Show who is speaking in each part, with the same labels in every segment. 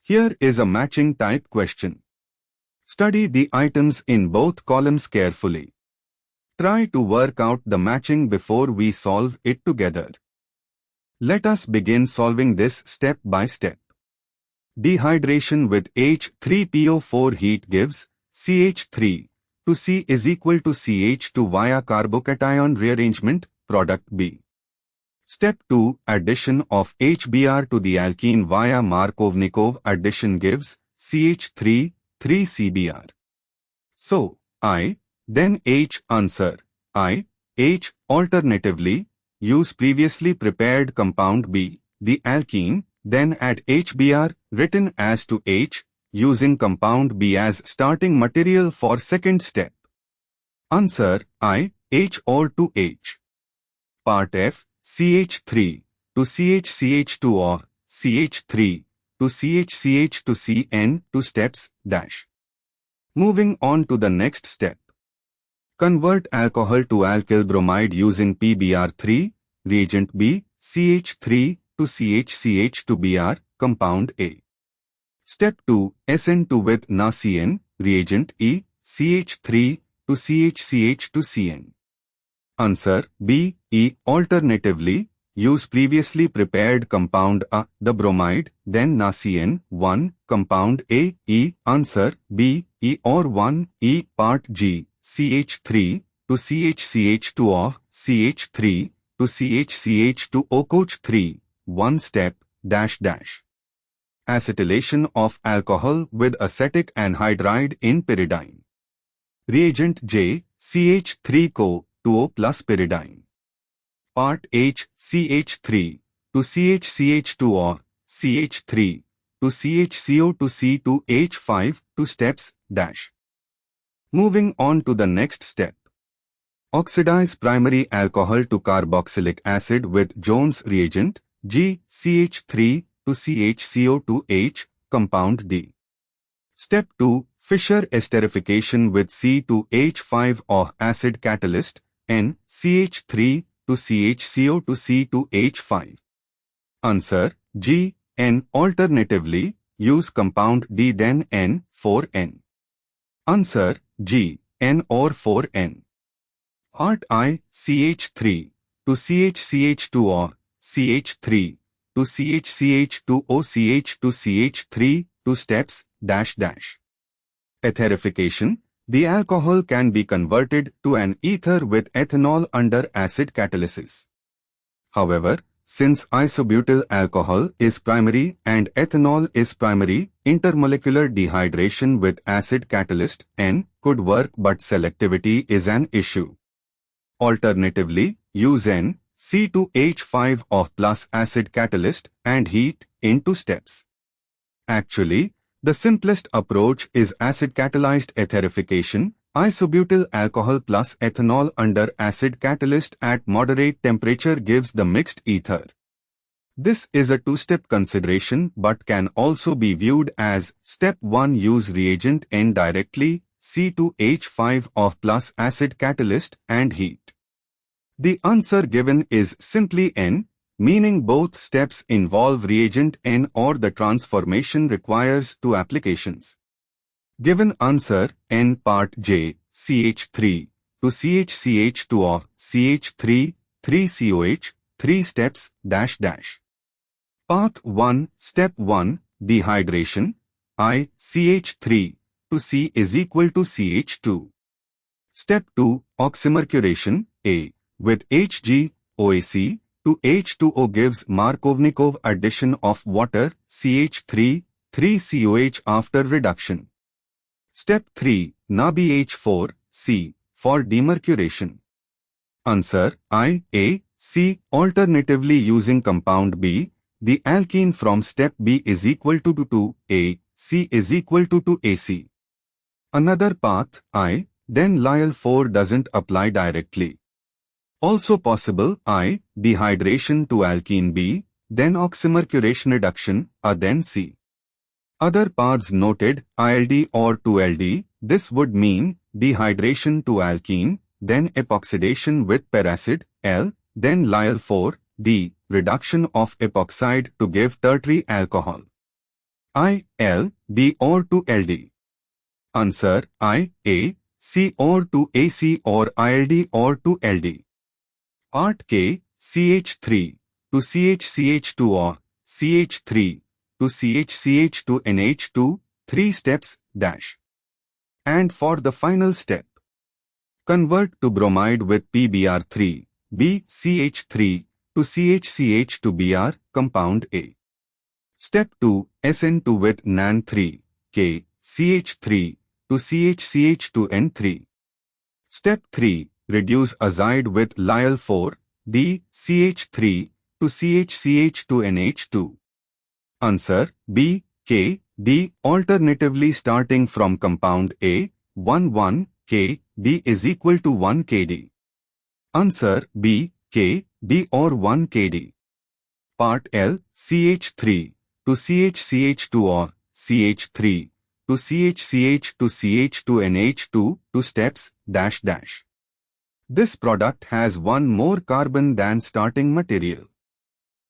Speaker 1: Here is a matching type question. Study the items in both columns carefully. Try to work out the matching before we solve it together. Let us begin solving this step by step. Dehydration with H3PO4 heat gives CH3 to C is equal to CH2 via carbocation rearrangement, product B. Step 2. Addition of HBr to the alkene via Markovnikov addition gives CH3, 3CBr. So, I, then H. Answer, I, H. Alternatively, use previously prepared compound B, the alkene, then add HBr, written as to H, using compound B as starting material for second step. Answer, I, H or to H. Part F. CH3 to CH2 or CH3 to CH to CN, 2 steps, dash. Moving on to the next step. Convert alcohol to alkyl bromide using PBr3, reagent B, CH3 to CH to Br, compound A. Step 2. SN2 with NaCN, reagent E, CH3 to CH to Cn. Answer, B, E. Alternatively, use previously prepared compound A, the bromide, then NaCN, 1, compound A, E. Answer, B, E or 1, E. Part G, CH3 to CH2 or CH3 to CH to OCH 3, 1 step, dash dash. Acetylation of alcohol with acetic anhydride in pyridine. Reagent J, CH3CO, 2O plus pyridine. Part H, CH3 to CH2 or CH3 to CHCO to C2H5, 2 steps, dash. Moving on to the next step. Oxidize primary alcohol to carboxylic acid with Jones reagent, G, CH3 to CHCO to H, compound D. Step 2. Fischer esterification with C2H5 or acid catalyst, N, CH3 to CHCO to C2H5. Answer, G, N. Alternatively, use compound D then N, 4N. Answer, G, N or 4N. Part I, CH3 to CH2 or CH3 to CH to OCH to CH3, 2 steps, dash dash. Esterification. The alcohol can be converted to an ether with ethanol under acid catalysis. However, since isobutyl alcohol is primary and ethanol is primary, intermolecular dehydration with acid catalyst N could work, but selectivity is an issue. Alternatively, use N, C2H5 of plus acid catalyst and heat in 2 steps. Actually, the simplest approach is acid-catalyzed esterification, isobutyl alcohol plus ethanol under acid catalyst at moderate temperature gives the mixed ether. This is a 2-step consideration but can also be viewed as step 1. Use reagent N directly, C2H5 of plus acid catalyst and heat. The answer given is simply N, meaning both steps involve reagent N or the transformation requires 2 applications. Given answer, N part J, CH3 to CH2 or CH3, 3COH, 3 steps, dash dash. Path 1, step 1, dehydration, I, CH3 to C is equal to CH2. Step 2, oxymercuration, A, with Hg, OAC, to H2O gives Markovnikov addition of water, CH3, 3COH after reduction. Step 3, NaBH4, C, for demercuration. Answer, I, A, C. Alternatively, using compound B, the alkene from step B is equal to 2 A, C is equal to 2 AC. Another path, I, then Lyell4 doesn't apply directly. Also possible, I, dehydration to alkene B, then oxymercuration reduction, A then C. Other paths noted, ILD or 2LD, this would mean dehydration to alkene, then epoxidation with peracid, L, then Lyell4, D, reduction of epoxide to give tertiary alcohol. I, L, D or to LD. Answer I, A, C or to AC or ILD or to LD. Part K, CH3 to CH2 or CH3 to CH2 NH2, 3 steps dash. And for the final step, convert to bromide with PBr3, B, CH3 to CH to Br, compound A. Step 2, SN2 with NAN3, K, CH3 to CH to N3. Step 3, reduce azide with Lyl4, D, CH3 to CH to NH2. Answer B, K, D. Alternatively starting from compound A, 1 K, D is equal to 1 Kd. Answer B, K, D or 1 Kd. Part L, CH3 to CH2 or CH3 to CH to NH2, 2 steps dash dash. This product has one more carbon than starting material.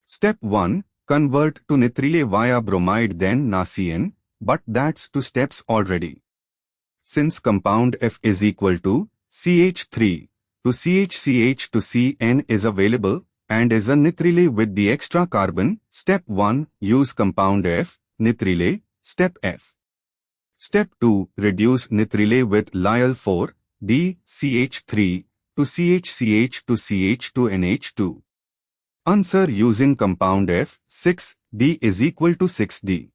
Speaker 1: Step 1, convert to nitrile via bromide then NaCN, but that's 2 steps already. Since compound F is equal to CH3 to CH to CN is available and is a nitrile with the extra carbon, step 1, use compound F, nitrile, step F. Step 2, reduce nitrile with Lyl4, D, CH3 to CH to NH2. Answer using compound F, 6, D is equal to 6D.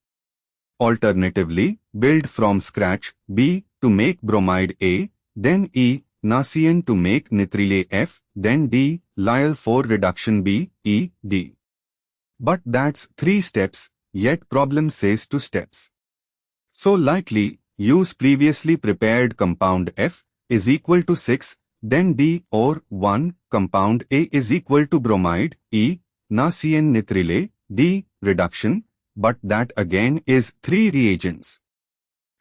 Speaker 1: Alternatively, build from scratch B to make bromide A, then E, NaCN to make nitrile F, then D, Lyl4 reduction B, E, D. But that's 3 steps, yet problem says 2 steps. So likely, use previously prepared compound F is equal to 6, then D or 1, compound A is equal to bromide, E, NaCN nitrile, D, reduction, but that again is 3 reagents.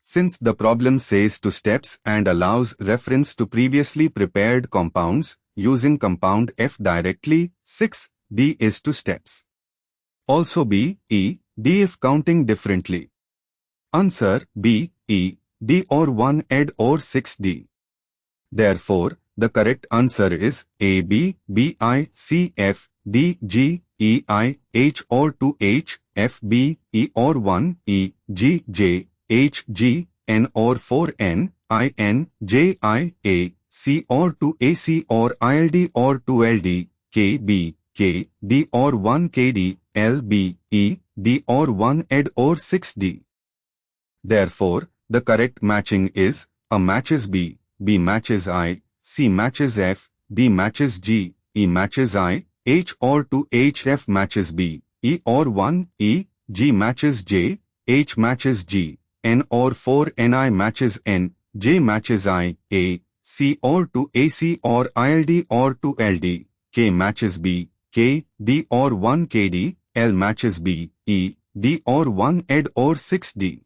Speaker 1: Since the problem says 2 steps and allows reference to previously prepared compounds, using compound F directly, 6, D is 2 steps. Also B, E, D if counting differently. Answer B, E, D or 1 ed or 6D. Therefore, the correct answer is A, B, B, I, C, F, D, G, E, I, H or 2 H, F, B, E or 1, E, G, J, H, G, N or 4 N, I, N, J, I, A, C or 2 AC or ILD or 2 LD, K, B, K, D or 1 KD, L, B, E, D or 1 ed or 6D. Therefore, the correct matching is A matches B, B matches I, C matches F, D matches G, E matches I, H or 2 HF matches B, E or 1 E, G matches J, H matches G, N or 4 NI matches N, J matches I, A, C or 2 AC or ILD or 2 LD, K matches B, K, D or 1 KD, L matches B, E, D or 1 ed or 6D.